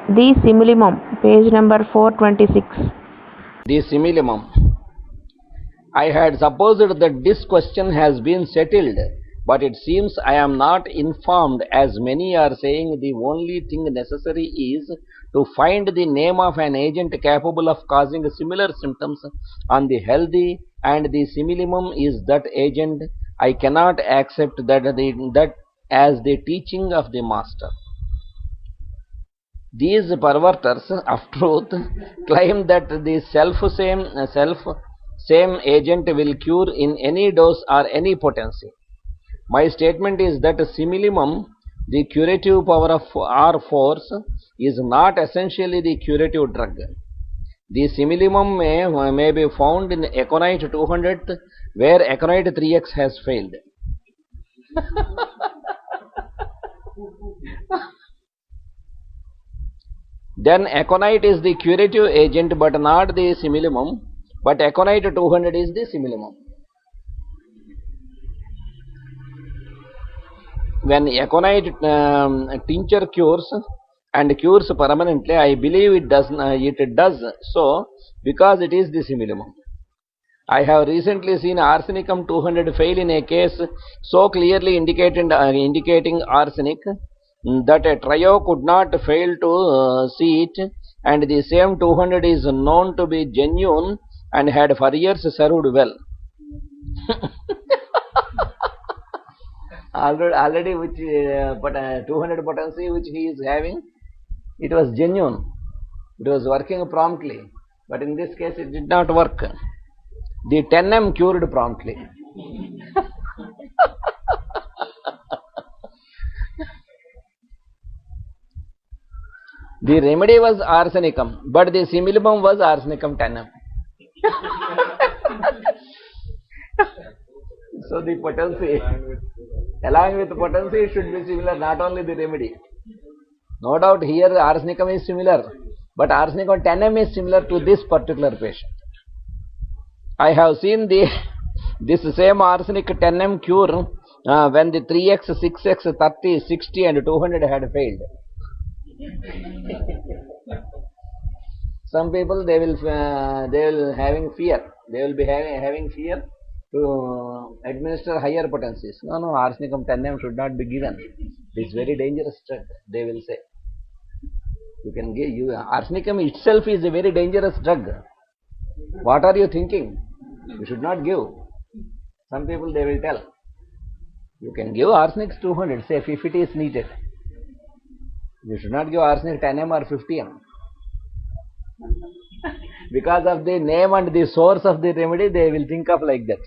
The simillimum, page number 426. The simillimum. I had supposed that this question has been settled, but it seems I am not informed, as many are saying the only thing necessary is to find the name of an agent capable of causing similar symptoms on the healthy, and the simillimum is that agent. I cannot accept that as the teaching of the master. These perverters of truth claim that the self-same agent will cure in any dose or any potency. My statement is that simillimum, the curative power of or force, is not essentially the curative drug. The simillimum may be found in aconite 200th, where aconite 3x has failed. Then aconite is the curative agent but not the simillimum, but aconite 200 is the simillimum. When aconite tincture cures and cures permanently, I believe it does so because it is the simillimum. I have recently seen arsenicum 200 fail in a case so clearly indicating arsenic that a trio could not fail to see it, and the same 200 is known to be genuine and had for years served well. already which 200 potency which he is having, it was genuine, it was working promptly, but in this case it did not work. The 10M cured promptly. The remedy was arsenicum, but the simillimum was arsenicum 10M. So the potency, along with the potency, should be similar, not only the remedy. No doubt here arsenicum is similar, but arsenicum 10M is similar to this particular patient. I have seen this same arsenic 10M cure when the 3x, 6x, 30, 60 and 200 had failed. Some people they will having fear. They will be having fear to administer higher potencies. No, arsenicum 10M should not be given. It is very dangerous drug, they will say. You can give arsenicum itself is a very dangerous drug. What are you thinking? You should not give. Some people they will tell. You can give arsenic 200, say if it is needed. You should not give arsenic 10M or 50M. Because of the name and the source of the remedy, they will think of like that.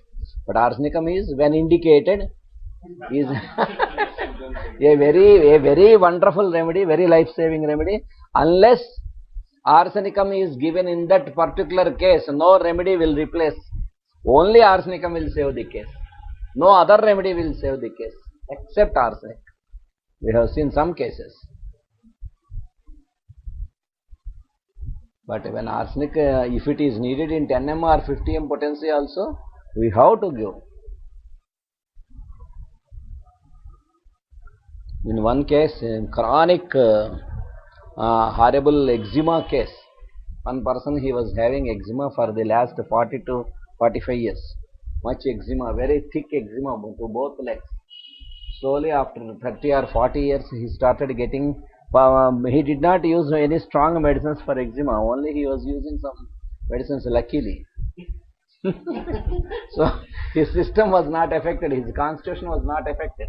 But arsenicum is, when indicated, is a very wonderful remedy, very life-saving remedy. Unless arsenicum is given in that particular case, no remedy will replace. Only arsenicum will save the case. No other remedy will save the case except arsenic. We have seen some cases. But when arsenic, if it is needed in 10M or 50M potency also, we have to give. In one case, chronic horrible eczema case, one person, he was having eczema for the last 40 to 45 years. Much eczema, very thick eczema to both legs. Slowly after 30 or 40 years, he started getting, he did not use any strong medicines for eczema, only he was using some medicines luckily. So his system was not affected, his constitution was not affected.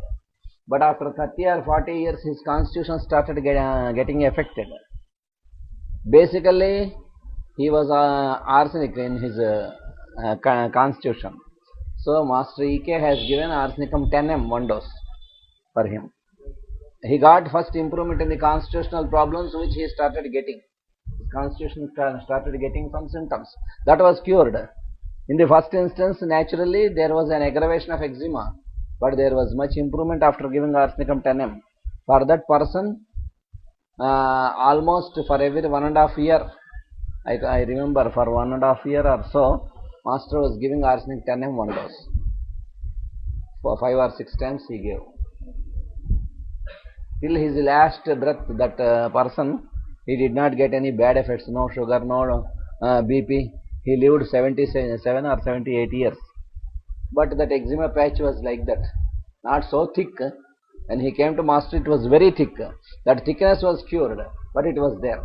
But after 30 or 40 years, his constitution started getting affected. Basically, he was arsenic in his constitution. So Master E.K. has given arsenicum 10M, one dose for him. He got first improvement in the constitutional problems which he started getting. His constitution started getting some symptoms. That was cured. In the first instance, naturally, there was an aggravation of eczema, but there was much improvement after giving arsenicum 10M. For that person, almost for every 1.5 year, I remember for 1.5 year or so, Master was giving arsenic 10M, one dose. For 5 or 6 times he gave. Till his last breath, that person, He did not get any bad effects, no sugar, no BP. He lived 77 or 78 years. But that eczema patch was like that, not so thick. When he came to master, it was very thick. That thickness was cured, but it was there.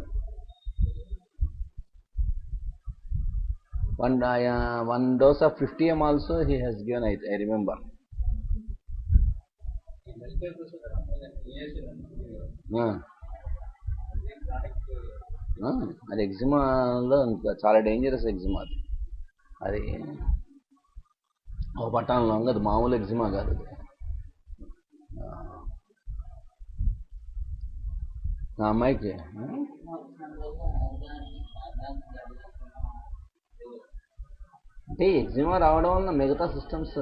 One dose of 50 ml also he has given, I remember. అది ఎగ్జిమాలో చాలా dangerous eczema అది ఒక పట్టాను long, అది మామూలు eczema కాదు అది. నా అమ్మాయికి అంటే ఎగ్జిమా రావడం వల్ల మిగతా సిస్టమ్స్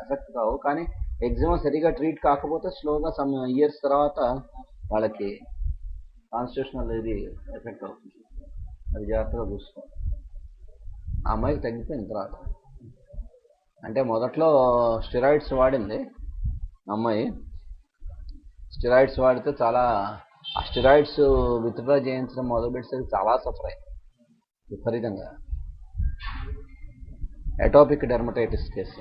ఎఫెక్ట్ కావు, కానీ ఎగ్జిమా సరిగా ట్రీట్ కాకపోతే స్లోగా సమ్ ఇయర్స్ తర్వాత వాళ్ళకి కాన్స్టిట్యూషనల్ ఇది ఎఫెక్ట్ అవుతుంది. అది జాగ్రత్తగా చూసుకోవాలి. ఆ అమ్మాయికి తగ్గిపోయిన తర్వాత అంటే మొదట్లో స్టెరాయిడ్స్ వాడింది అమ్మాయి. స్టెరాయిడ్స్ వాడితే చాలా, ఆ స్టెరాయిడ్స్ విత్డ్రా చేయించడం మొదలుపెట్టేసరికి చాలా సఫర్ అయ్యింది విపరీతంగా. Atopic dermatitis case.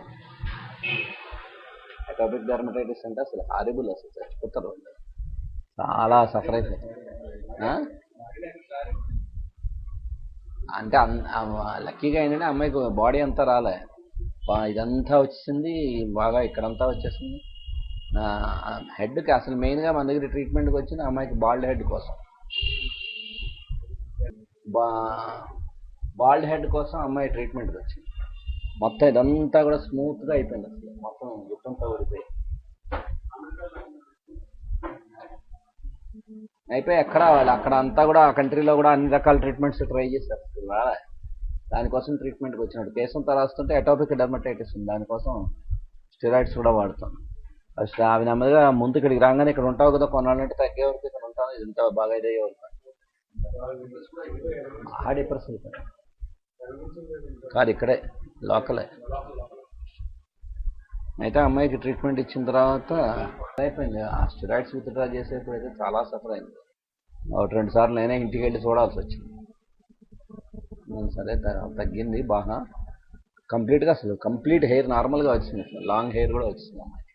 Atopic dermatitis అంటే అసలు హారిబుల్, అసలు చచ్చిపోతారు, చాలా సఫర్ అయిపోతుంది. అంటే లక్కీగా ఏంటంటే అమ్మాయికి బాడీ అంతా రాలే, ఇదంతా వచ్చేసింది బాగా, ఇక్కడంతా వచ్చేసింది. హెడ్కి అసలు మెయిన్గా మన దగ్గర ట్రీట్మెంట్కి వచ్చింది అమ్మాయికి బాల్డ్ హెడ్ కోసం. బాల్డ్ హెడ్ కోసం అమ్మాయి ట్రీట్మెంట్కి వచ్చింది. మొత్తం ఇదంతా కూడా స్మూత్గా అయిపోయింది, అసలు మొత్తం గుట్టంతా ఊడిపోయి అయిపోయి ఎక్కడ వాళ్ళు అక్కడ అంతా కూడా ఆ కంట్రీలో కూడా అన్ని రకాల ట్రీట్మెంట్స్ ట్రై చేశారు. దానికోసం ట్రీట్మెంట్కి వచ్చినట్టు కేసు అంతా రాస్తుంటే ఎటోపిక్ డెర్మటైటిస్ ఉంది, దానికోసం స్టెరాయిడ్స్ కూడా వాడుతాం. ఫస్ట్ అవి నెమ్మదిగా ముందు ఇక్కడికి రాగానే ఇక్కడ ఉంటావు కదా కొన్నాళ్ళంటే తగ్గే వరకు ఇక్కడ ఉంటాను, ఇదంతా బాగా ఇదయ్యే వరకు ఆ డిప్రెషన్ కాదు, ఇక్కడే లోకలే. అయితే అమ్మాయికి ట్రీట్మెంట్ ఇచ్చిన తర్వాత అయిపోయింది. ఆ స్టెరాయిడ్స్ విత్డ్రా చేసేప్పుడు అయితే చాలా సఫర్ అయింది. 1-2 సార్లు నేనే ఇంటికి వెళ్ళి చూడాల్సి వచ్చింది. సరే తగ్గింది బాగా, కంప్లీట్గా అసలు కంప్లీట్ హెయిర్ నార్మల్గా వచ్చింది, లాంగ్ హెయిర్ కూడా వచ్చింది అమ్మాయి.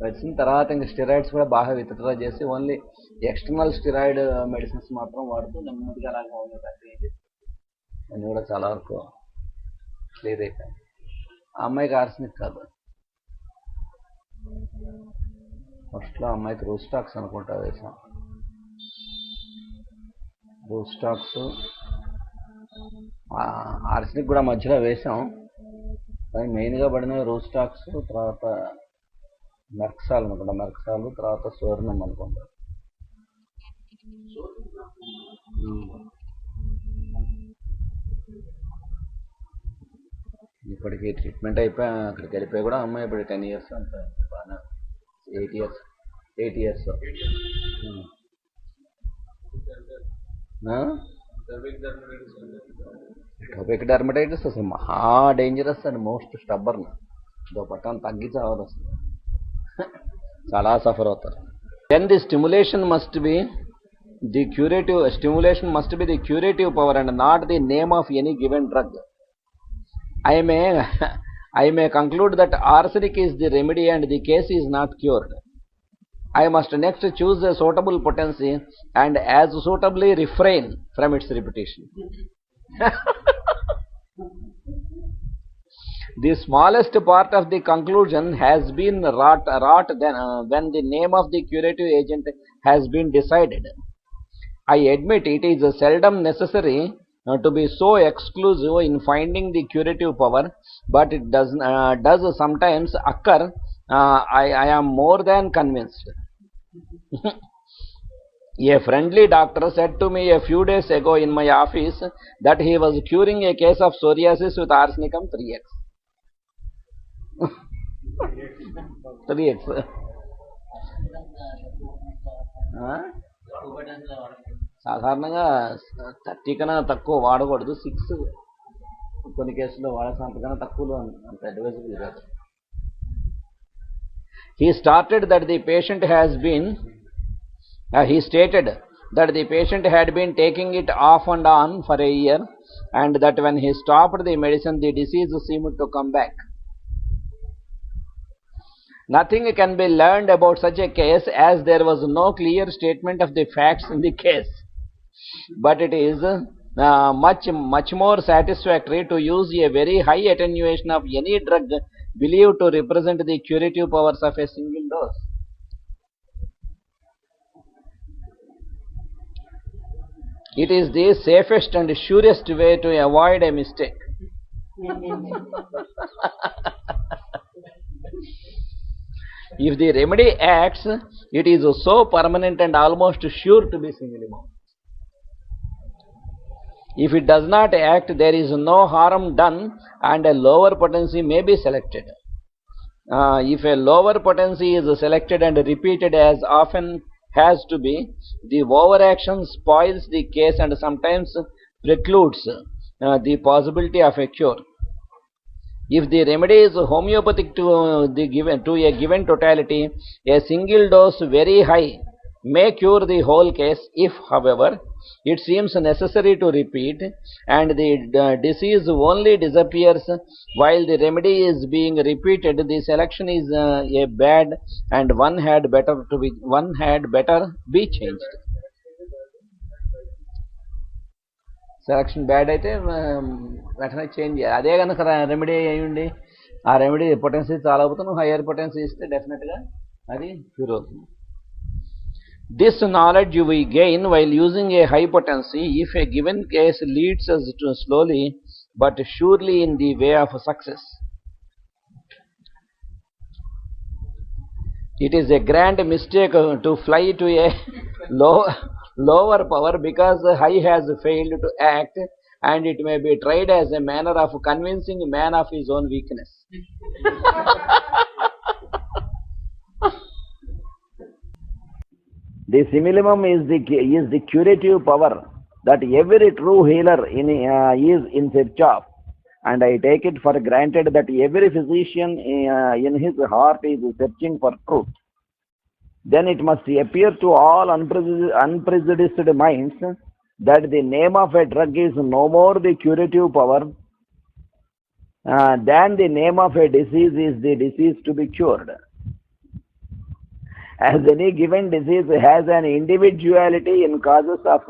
వచ్చిన తర్వాత ఇంకా స్టెరాయిడ్స్ కూడా బాగా విత్డ్రా చేసి ఓన్లీ ఎక్స్టర్నల్ స్టెరాయిడ్ మెడిసిన్స్ మాత్రం వాడుతూ నెమ్మదిగా అలాగే ఉంది. అన్నీ కూడా చాలా వరకు క్లియర్ అయిపోయింది. ఆ అమ్మాయికి ఆర్సెనిక్ కాదు, ఫస్ట్లో అమ్మాయికి రూస్టాక్స్ అనుకుంటా వేసాం. రూస్టాక్స్ ఆర్సెనిక్ కూడా మధ్యలో వేసాం, కానీ మెయిన్గా పడిన రూస్టాక్స్, తర్వాత మెర్క్సాల్ అనుకుంటా, మెర్క్సాల్ తర్వాత సోర్నం అనుకుంటా. ఇప్పటికి ట్రీట్మెంట్ అయిపోయి అక్కడికి వెళ్ళిపోయి కూడా అమ్మాయి ఇప్పుడు 10 years అంత బాగా, 8 years. ఎటోపిక్ డెర్మటైటిస్ అసలు మహా డేంజరస్ అండ్ మోస్ట్ స్టబ్బర్న్. ఇదో పట్టాన్ని తగ్గించవద్దు, అసలు చాలా సఫర్ అవుతారు. Then the stimulation must be the curative power and not the name of any given drug. I may conclude that arsenic is the remedy and the case is not cured. I must next choose a suitable potency and as suitably refrain from its repetition. The smallest part of the conclusion has been wrought then, when the name of the curative agent has been decided. I admit it is seldom necessary to be so exclusive in finding the curative power, but it does sometimes occur. I am more than convinced. A friendly doctor said to me a few days ago in my office that he was curing a case of psoriasis with arsenicum 3x. 3x. సాధారణంగా 30 కన్నా తక్కువ వాడకూడదు, 6 కొన్ని కేసుల్లో వాడాల్సిన, అంతకన్నా తక్కువలో అంత అడ్వైజబుల్ కాదు. he started that the patient has been, he stated that the patient had been taking it off and on for a year, and that when he stopped the medicine, the disease seemed to come back. Nothing can be learned about such a case, as there was no clear statement of the facts in the case. But it is much more satisfactory to use a very high attenuation of any drug believed to represent the curative powers of a single dose. It is the safest and surest way to avoid a mistake. If the remedy acts, it is so permanent and almost sure to be single. If it does not act, there is no harm done and a lower potency may be selected. If a lower potency is selected and repeated as often has to be, the overaction spoils the case and sometimes precludes the possibility of a cure. If the remedy is homeopathic to a given totality, a single dose very high may cure the whole case. If, however, it seems necessary to repeat and the disease only disappears while the remedy is being repeated, the selection is a bad and one had better be changed. Selection bad అయితే వెంటనే change చేయాలి. అదే కనుక remedy అయ్యండి, ఆ remedy potency చాలా అవుతుంది, నువ్వు హయ్యర్ పొటెన్సీ ఇస్తే డెఫినెట్గా అది క్యూర్ అవుతుంది. This knowledge we gain while using a high potency if a given case leads us to slowly but surely in the way of success. It is a grand mistake to fly to a lower power because high has failed to act, and it may be tried as a manner of convincing man of his own weakness. The simillimum is the curative power that every true healer is in search of, and I take it for granted that every physician in his heart is searching for truth. Then it must appear to all unprejudiced minds that the name of a drug is no more the curative power than the name of a disease is the disease to be cured. As any given disease has an individuality in causes of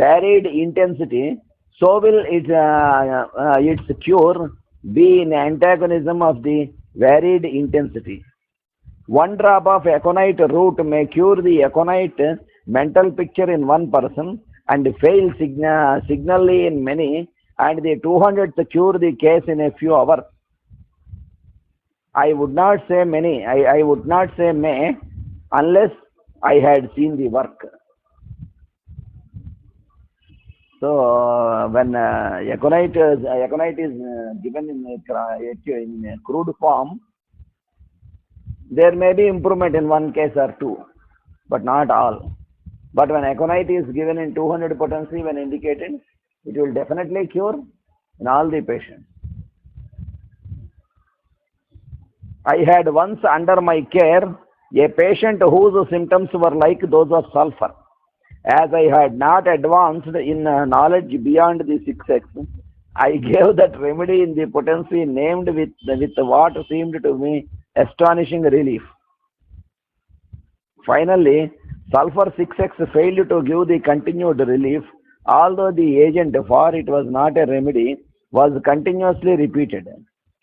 varied intensity, so will its cure be in antagonism of the varied intensity. One drop of aconite root may cure the aconite mental picture in one person and fail signally in many, and the 200th cure the case in a few hours. I would not say many, I would not say may, unless I had seen the work. So when aconite is given in a crude form, there may be improvement in one case or two, but not all. But when aconite is given in 200 potency when indicated, it will definitely cure in all the patients. I had once under my care a patient whose symptoms were like those of sulfur. As I had not advanced in knowledge beyond the 6x, I gave that remedy in the potency named with what seemed to me astonishing relief. Finally, sulfur 6x failed to give the continued relief, although the agent, for it was not a remedy, was continuously repeated.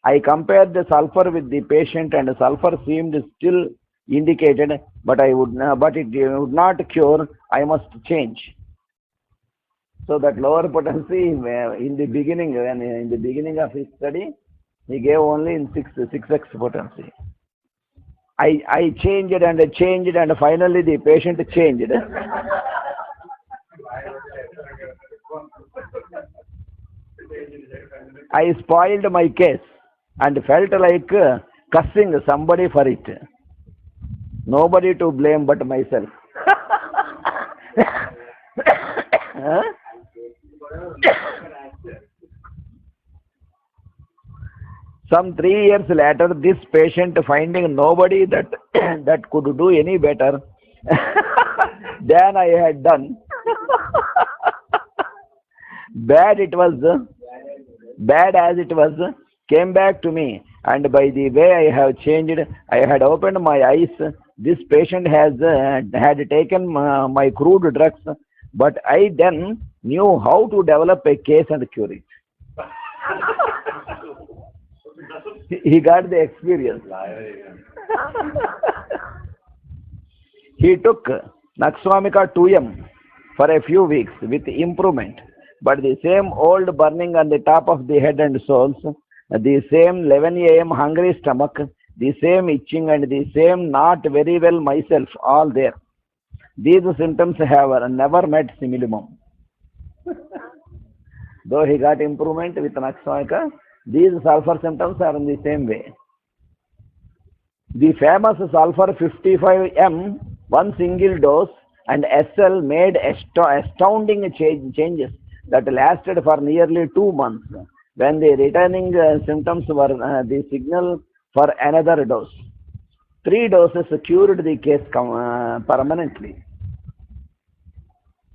I compared the sulfur with the patient, and sulfur seemed still indicated, but it would not cure. I must change. So that lower potency in the beginning of his study, he gave only in 6x potency. I changed and finally the patient changed. I spoiled my case and felt like cursing somebody for it. Nobody to blame but myself. Some 3 years later, this patient finding nobody that that could do any better than I had done. bad it was, bad as it was, came back to me, and by the way I have changed, I had opened my eyes. This patient had taken my crude drugs, but I then knew how to develop a case and cure it. He got the experience. He took Nakswamika 2M for a few weeks with improvement, but the same old burning on the top of the head and soles, the same 11 a.m. hungry stomach, the same itching, and the same not very well myself, all there. These symptoms have never met Similumum. Though he got improvement with Nakswamika, these sulfur symptoms are in the same way. The famous sulfur 55M, one single dose, and SL made astounding changes that lasted for nearly 2 months, when the returning symptoms were the signal for another dose. 3 doses cured the case permanently.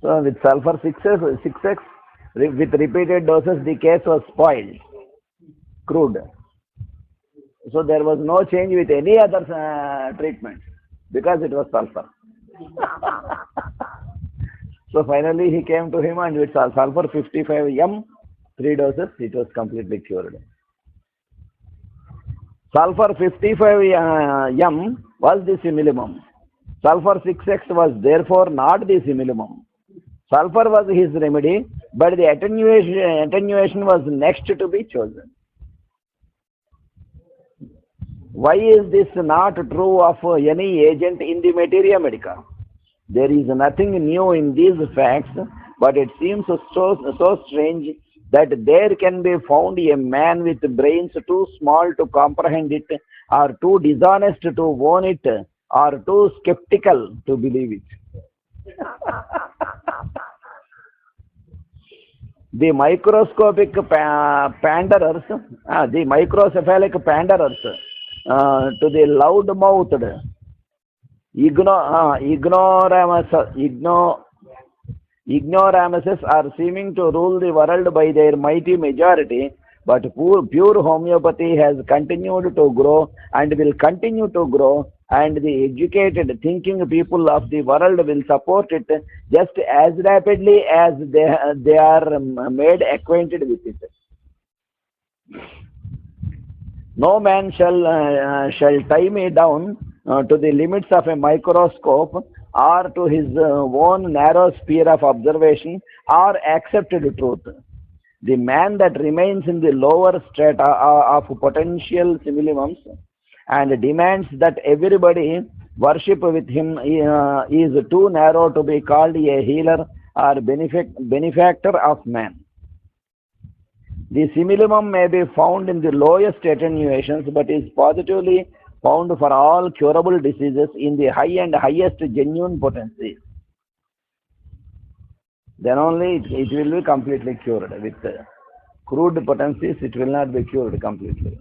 So with sulfur 6x, with repeated doses, the case was spoiled, crude. So there was no change with any other treatment because it was sulfur. So finally he came to him, and with sulfur 55M, 3 doses, it was completely cured. Sulfur 55M was the Similumum. Sulfur 6x was therefore not the Similumum. Sulfur was his remedy, but the attenuation was next to be chosen. Why is this not true of any agent in the materia medica? There is nothing new in these facts, but it seems so strange that there can be found a man with brains too small to comprehend it, or too dishonest to own it, or too skeptical to believe it. The microscopic panderers, the microcephalic panderers to the loud-mouthed ignoramuses are seeming to rule the world by their mighty majority, but pure homeopathy has continued to grow and will continue to grow, and the educated, thinking people of the world will support it just as rapidly as they are made acquainted with it. No man shall tie me down to the limits of a microscope, or to his own narrow sphere of observation, or accepted truth. The man that remains in the lower strata of potential similumums and demands that everybody worship with him is too narrow to be called a healer or benefactor of man. The similumum may be found in the lowest attenuations, but is positively found for all curable diseases in the high and highest genuine potencies. Then only it will be completely cured. With crude potencies, it will not be cured completely.